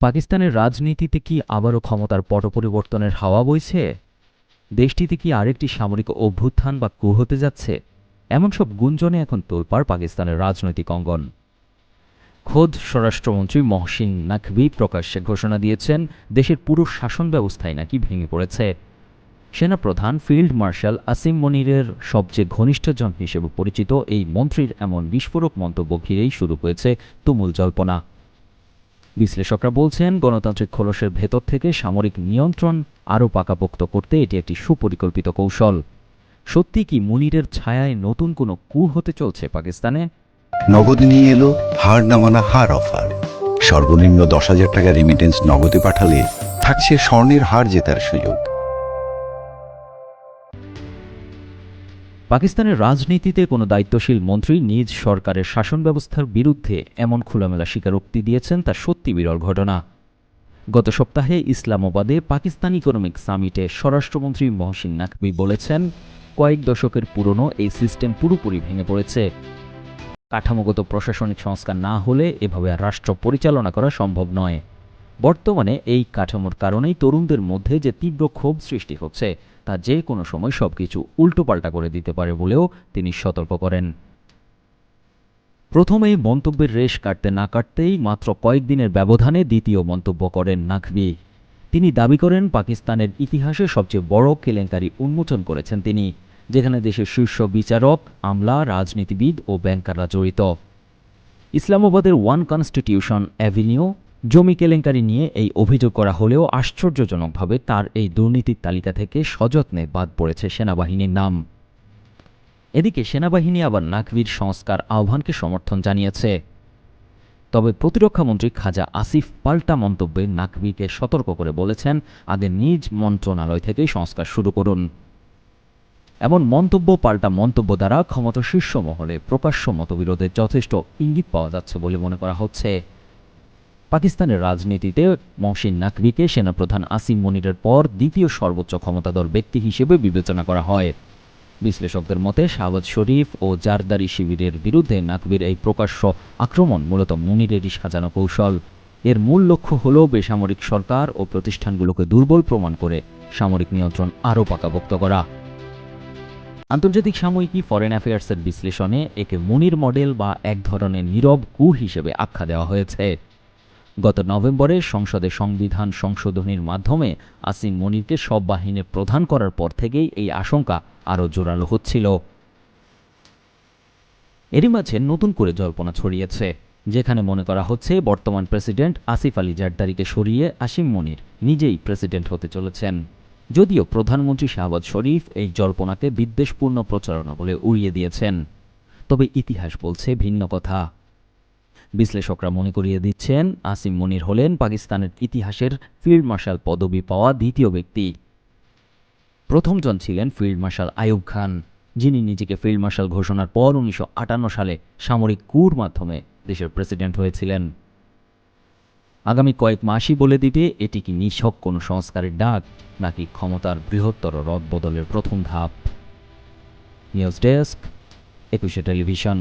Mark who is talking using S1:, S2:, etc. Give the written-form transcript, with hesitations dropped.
S1: পাকিস্তানের রাজনীতিতে কি আবারও ক্ষমতার পট পরিবর্তনের হাওয়া বইছে? দেশটিতে কি আরেকটি সামরিক অভ্যুত্থান বা কূ হতে যাচ্ছে? এমন সব গুঞ্জনে এখন তোলপাড় পাকিস্তানের রাজনৈতিক অঙ্গন। খোদ স্বরাষ্ট্রমন্ত্রী মহসিন নাকভি প্রকাশ্যে ঘোষণা দিয়েছেন, দেশের পুরো শাসন ব্যবস্থাই নাকি ভেঙে পড়েছে। সেনাপ্রধান ফিল্ড মার্শাল আসিম মনিরের সবচেয়ে ঘনিষ্ঠজন হিসেবে পরিচিত এই মন্ত্রীর এমন বিস্ফোরক মন্তব্য ঘিরেই শুরু হয়েছে তুমুল জল্পনা। বিশ্লেষকরা বলছেন, গণতান্ত্রিক খোলসের ভেতর থেকে সামরিক নিয়ন্ত্রণ আরও পাকাপোক্ত করতে এটি একটি সুপরিকল্পিত কৌশল। সত্যি কি মুনিরের ছায়ায় নতুন কোনো কূ হতে চলছে পাকিস্তানে?
S2: নগদ নিয়ে এলো হার না মানা হার অফার। সর্বনিম্ন 10,000 টাকা রেমিটেন্স নগদে পাঠালে থাকছে স্বর্ণের হার জেতার সুযোগ।
S1: পাকিস্তানের রাজনীতিতে কোনো দায়িত্বশীল মন্ত্রী নিজ সরকারের শাসন ব্যবস্থার বিরুদ্ধে এমন খোলামেলা স্বীকারোক্তি দিয়েছেন, তা সত্যি বিরল ঘটনা। গত সপ্তাহে ইসলামাবাদে পাকিস্তান ইকোনমিক সামিটে স্বরাষ্ট্রমন্ত্রী মহসিন নাকভি বলেছেন, কয়েক দশকের পুরনো এই সিস্টেম পুরোপুরি ভেঙে পড়েছে। কাঠামোগত প্রশাসনিক সংস্কার না হলে এভাবে আর রাষ্ট্র পরিচালনা করা সম্ভব নয়। বর্তমানে এই কাঠামোর কারণেই তরুণদের মধ্যে যে তীব্র ক্ষোভ সৃষ্টি হচ্ছে, তা যে কোনো সময় সবকিছু উল্টোপাল্টা করে দিতে পারে বলেও তিনি সতর্ক করেন। প্রথম এই মন্তব্যের রেশ কাটতে না কাটতেই মাত্র কয়েকদিনের ব্যবধানে দ্বিতীয় মন্তব্য করেন নাকভি। তিনি দাবি করেন, পাকিস্তানের ইতিহাসে সবচেয়ে বড় কেলেঙ্কারি উন্মোচন করেছেন তিনি, যেখানে দেশের শীর্ষ বিচারক, আমলা, রাজনীতিবিদ ও ব্যাংকাররা জড়িত। ইসলামাবাদের ওয়ান কনস্টিটিউশন অ্যাভিনিউ জমি কেলেঙ্কারি নিয়ে এই অভিযোগ করা হলেও আশ্চর্যজনকভাবে তার এই দুর্নীতির তালিকা থেকে সযত্নে বাদ পড়েছে সেনাবাহিনীর নাম। এদিকে সেনাবাহিনী আবার নাকভির সংস্কার আহ্বানকে সমর্থন জানিয়েছে। তবে প্রতিরক্ষামন্ত্রী খাজা আসিফ পাল্টা মন্তব্যে নাকভিকে সতর্ক করে বলেছেন, আগে নিজ মন্ত্রণালয় থেকেই সংস্কার শুরু করুন। এমন মন্তব্য পাল্টা মন্তব্য দ্বারা ক্ষমতা শীর্ষ মহলে প্রকাশ্য মতবিরোধের যথেষ্ট ইঙ্গিত পাওয়া যাচ্ছে বলে মনে করা হচ্ছে। পাকিস্তানের রাজনীতিতে মহসিন নাকভিকে সেনাপ্রধান আসিম মনিরের পর দ্বিতীয় সর্বোচ্চ ক্ষমতাধর ব্যক্তি হিসেবে বিবেচনা করা হয়। বিশ্লেষকদের মতে শাহবাজ শরীফ ও জারদারি শিবিরের বিরুদ্ধে নাকভির এই প্রকাশ্য আক্রমণ মূলত মুনিরেরই সাজানো কৌশল। এর মূল লক্ষ্য হল বেসামরিক সরকার ও প্রতিষ্ঠানগুলোকে দুর্বল প্রমাণ করে সামরিক নিয়ন্ত্রণ আরও পাকাপোক্ত করা। আন্তর্জাতিক সাময়িকী ফরেন অ্যাফেয়ার্সের বিশ্লেষণে একে মুনির মডেল বা এক ধরনের নীরব কূ হিসেবে আখ্যা দেওয়া হয়েছে। গত নভেম্বরে সংসদে সংবিধান সংশোধনীর মাধ্যমে আসিম মনিরকে সব বাহিনীর প্রধান করার পর থেকেই এই আশঙ্কা আরও জোরালো হচ্ছিল। এরই মাঝে নতুন করে জল্পনা ছড়িয়েছে, যেখানে মনে করা হচ্ছে বর্তমান প্রেসিডেন্ট আসিফ আলী জারদারিকে সরিয়ে আসিম মনির নিজেই প্রেসিডেন্ট হতে চলেছেন। যদিও প্রধানমন্ত্রী শাহবাজ শরীফ এই জল্পনাকে বিদ্বেষপূর্ণ প্রচারণা বলে উড়িয়ে দিয়েছেন, তবে ইতিহাস বলছে ভিন্ন কথা। বিশ্লেষকরা মনে করিয়ে দিচ্ছেন, আসিম মনির হলেন পাকিস্তানের ইতিহাসের ফিল্ড মার্শাল পদবি পাওয়া দ্বিতীয় ব্যক্তি। প্রথমজন ছিলেন ফিল্ড মার্শাল আইয়ুব খান, যিনি নিজেকে ফিল্ড মার্শাল ঘোষণার পর 1958 সালে সামরিক কুর মাধ্যমে দেশের প্রেসিডেন্ট হয়েছিলেন। আগামী কয়েক মাসই বলে দিবে এটি কি নিছক কোনো সংস্কারের ডাক, নাকি ক্ষমতার বৃহত্তর রদবদলের প্রথম ধাপ। News desk, 21 television.